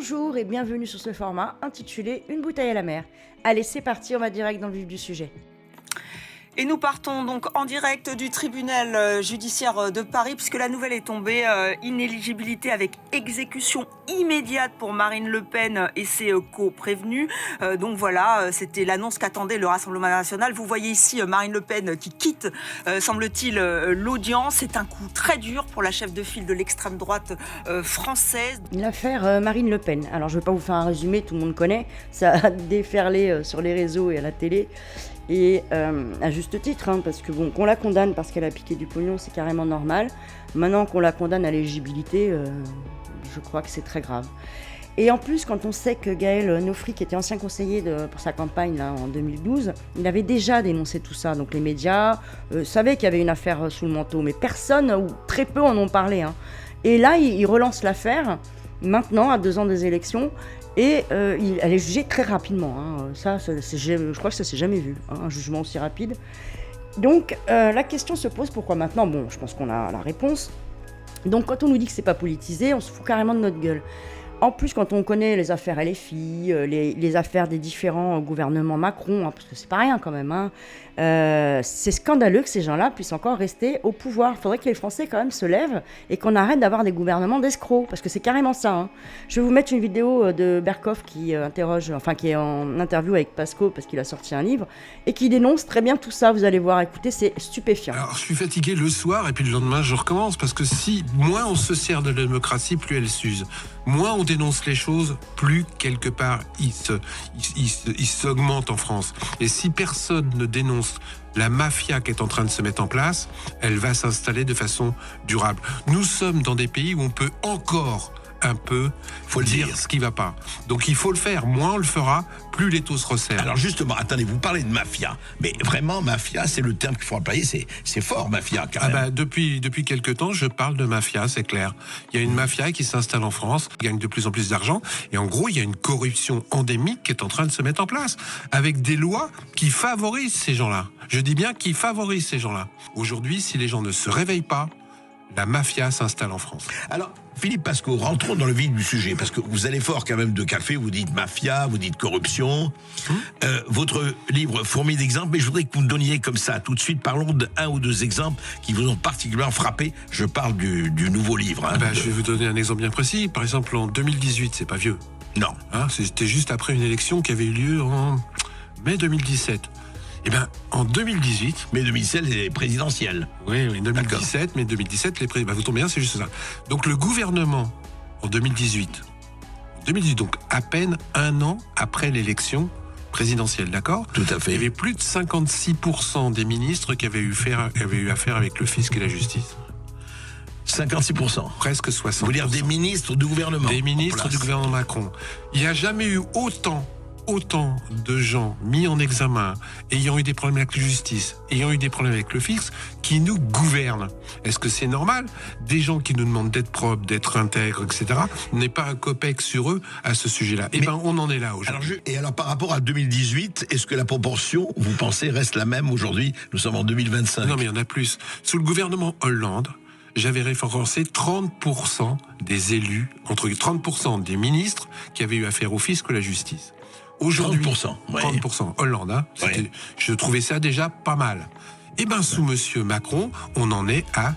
Bonjour et bienvenue sur ce format intitulé Une bouteille à la mer. Allez, c'est parti, on va direct dans le vif du sujet. Et nous partons donc en direct du tribunal judiciaire de Paris puisque la nouvelle est tombée. Inéligibilité avec exécution immédiate pour Marine Le Pen et ses co-prévenus. Donc voilà, c'était l'annonce qu'attendait le Rassemblement national. Vous voyez ici Marine Le Pen qui quitte, semble-t-il, l'audience. C'est un coup très dur pour la chef de file de l'extrême droite française. L'affaire Marine Le Pen. Alors je ne vais pas vous faire un résumé, tout le monde connaît. Ça a déferlé sur les réseaux et à la télé. Et à juste titre, hein, parce que bon, qu'on la condamne parce qu'elle a piqué du pognon, c'est carrément normal. Maintenant qu'on la condamne à l'éligibilité, je crois que c'est très grave. Et en plus, quand on sait que Gaël Nofri, qui était ancien conseiller pour sa campagne là, en 2012, il avait déjà dénoncé tout ça. Donc les médias savaient qu'il y avait une affaire sous le manteau, mais personne ou très peu en ont parlé. Hein. Et là, il relance l'affaire, maintenant, à 2 ans des élections. Et elle est jugée très rapidement. Hein. Ça, je crois que ça s'est jamais vu, hein, un jugement aussi rapide. Donc la question se pose, pourquoi maintenant ? Bon, je pense qu'on a la réponse. Donc quand on nous dit que c'est pas politisé, on se fout carrément de notre gueule. En plus, quand on connaît les affaires LFI, les affaires des différents gouvernements Macron, hein, parce que c'est pas rien quand même, hein, c'est scandaleux que ces gens-là puissent encore rester au pouvoir. Il faudrait que les Français quand même se lèvent et qu'on arrête d'avoir des gouvernements d'escrocs, parce que c'est carrément ça. Hein. Je vais vous mettre une vidéo de Berkoff qui qui est en interview avec Pasco, parce qu'il a sorti un livre, et qui dénonce très bien tout ça. Vous allez voir, écoutez, c'est stupéfiant. Alors, je suis fatigué le soir, et puis le lendemain, je recommence, parce que si moins on se sert de la démocratie, plus elle s'use. Moins on dénonce les choses, plus quelque part il s'augmente en France. Et si personne ne dénonce la mafia qui est en train de se mettre en place, elle va s'installer de façon durable. Nous sommes dans des pays où on peut encore un peu faut le dire ce qui va pas. Donc il faut le faire. Moins on le fera, plus les taux se resserrent. Alors justement, attendez, vous parlez de mafia, mais vraiment mafia, c'est le terme qu'il faut employer. C'est fort, mafia, quand même. Depuis quelque temps, je parle de mafia, c'est clair. Il y a une mafia qui s'installe en France, qui gagne de plus en plus d'argent, et en gros, il y a une corruption endémique qui est en train de se mettre en place, avec des lois qui favorisent ces gens-là. Je dis bien qui favorisent ces gens-là. Aujourd'hui, si les gens ne se réveillent pas, la mafia s'installe en France. Alors, Philippe Pasco, rentrons dans le vif du sujet, parce que vous allez fort quand même de café, vous dites mafia, vous dites corruption. Votre livre fourmille d'exemples, mais je voudrais que vous me donniez comme ça, tout de suite, parlons d'un ou deux exemples qui vous ont particulièrement frappé. Je parle du nouveau livre. Hein, Je vais vous donner un exemple bien précis. Par exemple, en 2018, c'est pas vieux. Non. Hein, c'était juste après une élection qui avait eu lieu en mai 2017. Eh bien, en 2018... Mais 2017, les présidentielles. Oui, 2017, mais 2017, les présidentielles. Vous tombez bien, c'est juste ça. Donc, le gouvernement, en 2018, donc à peine un an après l'élection présidentielle, d'accord ? Tout à fait. Il y avait plus de 56% des ministres qui avaient eu affaire avec le fisc et la justice. 56%. Presque 60%. Vous voulez dire des ministres du gouvernement ? Des ministres du gouvernement Macron. Il n'y a jamais eu autant de gens mis en examen, ayant eu des problèmes avec la justice, ayant eu des problèmes avec le fisc, qui nous gouvernent. Est-ce que c'est normal ? Des gens qui nous demandent d'être propres, d'être intègres, etc., n'est pas un copec sur eux à ce sujet-là. On en est là aujourd'hui. Alors par rapport à 2018, est-ce que la proportion, vous pensez, reste la même aujourd'hui ? Nous sommes en 2025. Non, mais il y en a plus. Sous le gouvernement Hollande, j'avais référencé 30% des élus, entre 30% des ministres qui avaient eu affaire au fisc ou à la justice. Aujourd'hui, 30%. Ouais. 30%. Hollande, hein, ouais. Je trouvais ça déjà pas mal. Eh bien, sous Monsieur Macron, on en est à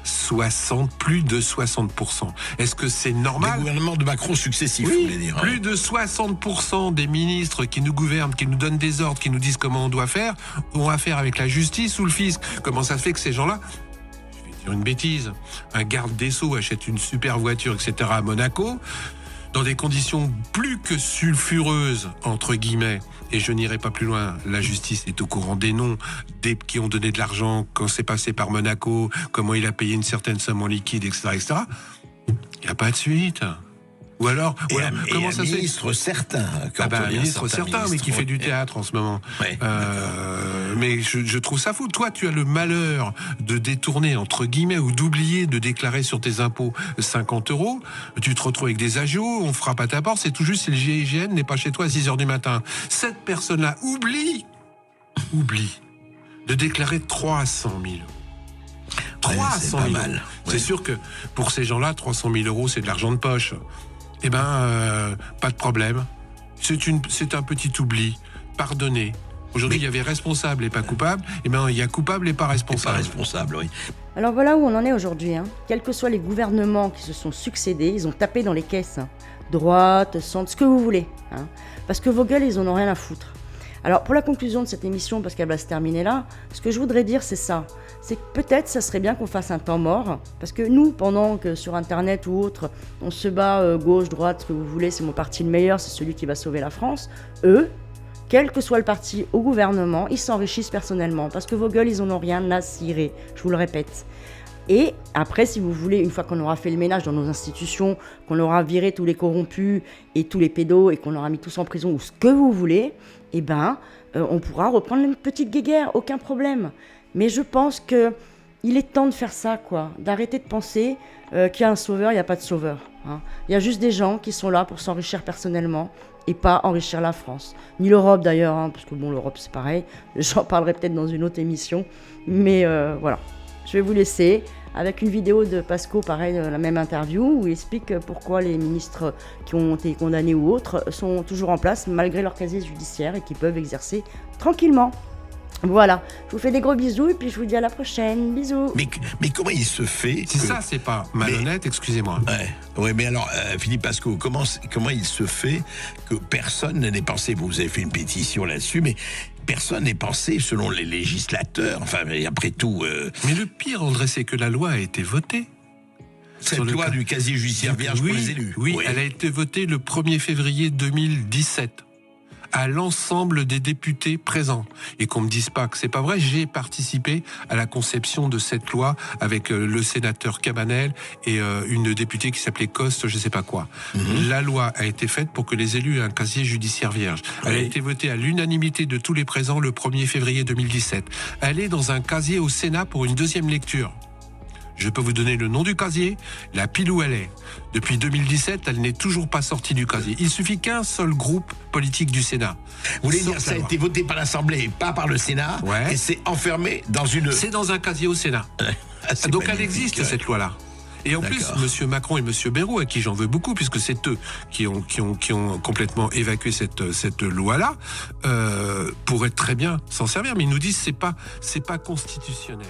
plus de 60%. Est-ce que c'est normal ? Les gouvernements de Macron successifs, oui, vous voulez dire. Plus de 60% des ministres qui nous gouvernent, qui nous donnent des ordres, qui nous disent comment on doit faire, ont affaire avec la justice ou le fisc. Comment ça se fait que ces gens-là... Je vais dire une bêtise. Un garde des Sceaux achète une super voiture, etc. à Monaco, dans des conditions plus que sulfureuses, entre guillemets, et je n'irai pas plus loin, la justice est au courant des noms, des qui ont donné de l'argent, quand c'est passé par Monaco, comment il a payé une certaine somme en liquide, etc., etc. Il n'y a pas de suite. Ou alors comment ça se fait ? Ministre certain. Un ministre certain, mais qui fait du théâtre en ce moment. Ouais. Mais je trouve ça fou. Toi, tu as le malheur de détourner, entre guillemets, ou d'oublier de déclarer sur tes impôts 50 €. Tu te retrouves avec des agios, on frappe à ta porte, c'est tout juste si le GIGN n'est pas chez toi à 6h du matin. Cette personne-là oublie de déclarer 300 000 €. 300 000 €. C'est sûr que pour ces gens-là, 300 000 € c'est de l'argent de poche. Eh ben, pas de problème. C'est un petit oubli. Pardonnez. Aujourd'hui, il y avait responsable et pas coupable. Eh ben, il y a coupable et pas Pas responsable. responsable, oui. Alors voilà où on en est aujourd'hui. Quels que soient les gouvernements qui se sont succédés, ils ont tapé dans les caisses. Droite, centre, ce que vous voulez. Parce que vos gueules, ils en ont rien à foutre. Alors pour la conclusion de cette émission, parce qu'elle va se terminer là, ce que je voudrais dire, c'est ça. C'est que peut-être ça serait bien qu'on fasse un temps mort. Parce que nous, pendant que sur Internet ou autre, on se bat gauche, droite, ce que vous voulez, c'est mon parti le meilleur, c'est celui qui va sauver la France. Eux, quel que soit le parti au gouvernement, ils s'enrichissent personnellement. Parce que vos gueules, ils en ont rien à cirer. Je vous le répète. Et après, si vous voulez, une fois qu'on aura fait le ménage dans nos institutions, qu'on aura viré tous les corrompus et tous les pédos et qu'on aura mis tous en prison ou ce que vous voulez, eh ben, on pourra reprendre une petite guéguerre, aucun problème. Mais je pense que il est temps de faire ça, quoi. D'arrêter de penser qu'il y a un sauveur, il n'y a pas de sauveur. Il y a juste des gens qui sont là pour s'enrichir personnellement et pas enrichir la France. Ni l'Europe d'ailleurs, parce que bon, l'Europe c'est pareil. J'en parlerai peut-être dans une autre émission. Mais voilà. Je vais vous laisser avec une vidéo de Pasco, pareil, la même interview, où il explique pourquoi les ministres qui ont été condamnés ou autres sont toujours en place malgré leur casier judiciaire et qui peuvent exercer tranquillement. Voilà, je vous fais des gros bisous et puis je vous dis à la prochaine. Bisous. Mais comment il se fait Si ça, c'est pas malhonnête, excusez-moi. Ouais, mais alors, Philippe Pasco, comment il se fait que personne n'ait pensé, vous avez fait une pétition là-dessus, mais personne n'ait pensé, selon les législateurs, enfin, mais après tout... Mais le pire, André, c'est que la loi a été votée. Cette loi du casier judiciaire vierge pour les élus. Oui, elle a été votée le 1er février 2017. À l'ensemble des députés présents. Et qu'on me dise pas que c'est pas vrai, j'ai participé à la conception de cette loi avec le sénateur Cabanel et une députée qui s'appelait Coste, je sais pas quoi. La loi a été faite pour que les élus aient un casier judiciaire vierge. Elle a été votée à l'unanimité de tous les présents le 1er février 2017. Elle est dans un casier au Sénat pour une deuxième lecture. Je peux vous donner le nom du casier, la pile où elle est. Depuis 2017, elle n'est toujours pas sortie du casier. Il suffit qu'un seul groupe politique du Sénat. Vous voulez dire que ça a été voté par l'Assemblée, pas par le Sénat, et c'est enfermé dans une... C'est dans un casier au Sénat. Donc elle existe, cette loi-là. Et en plus, M. Macron et M. Bayrou, à qui j'en veux beaucoup, puisque c'est eux qui ont complètement évacué cette loi-là, pourraient très bien s'en servir. Mais ils nous disent que c'est pas constitutionnel.